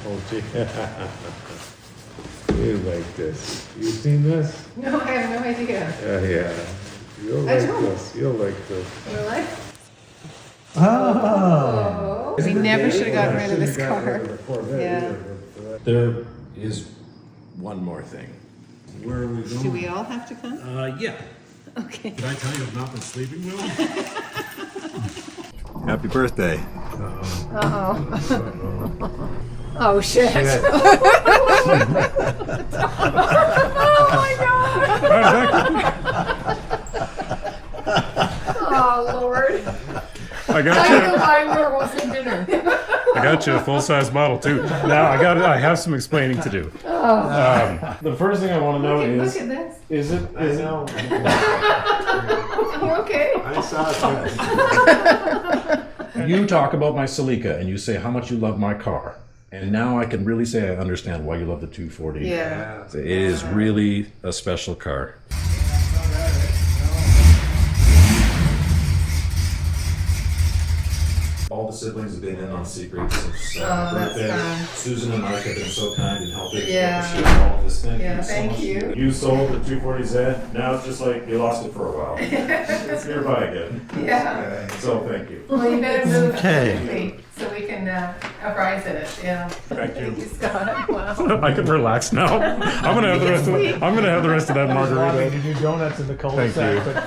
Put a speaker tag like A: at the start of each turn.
A: Oh, gee. You like this. You seen this?
B: No, I have no idea.
A: Yeah. You'll
B: I
A: like
B: don't.
A: this. You'll like this.
B: Really?
C: Oh.
B: We never should have gotten rid of this
A: Shouldn't have
B: car.
A: gotten rid of the Corvette
B: Yeah.
A: either, but,
C: There is one more thing.
A: where are we going?
B: Do we all have to come?
C: Yeah.
B: Okay.
D: Did I tell you I've not been sleeping well?
C: Happy birthday.
B: Uh-oh. Oh, shit. Oh, my God. Oh, Lord.
D: I got
B: I don't know why we're hosting dinner.
D: I got you a full-size model too. Now I have some explaining to do. The first thing I want to know
B: Look at this.
D: is it?
A: know.
B: You okay?
A: I saw it.
E: You talk about my Celica and you say how much you love my car. And now I can really say I understand why you love the 240.
B: Yeah.
E: It is really a special car. All the siblings have been in on secret since my
B: that's
E: birthday.
B: fun.
E: Susan and Mike have been so kind in helping
B: Yeah.
E: share all of this. Thank
B: Yeah,
E: you so
B: thank
E: much.
B: you.
E: You sold the 240Z. Now it's just like you lost it for a while. It's nearby again.
B: Yeah.
E: So thank you.
B: Well, you better move
C: Okay.
B: quickly so we can apprise it. Yeah.
D: Thank
B: Thank
D: you.
B: you, Scott. Wow.
D: I can relax now. I'm gonna have the rest of that margarita.
C: to do donuts in the
D: Thank you.
C: but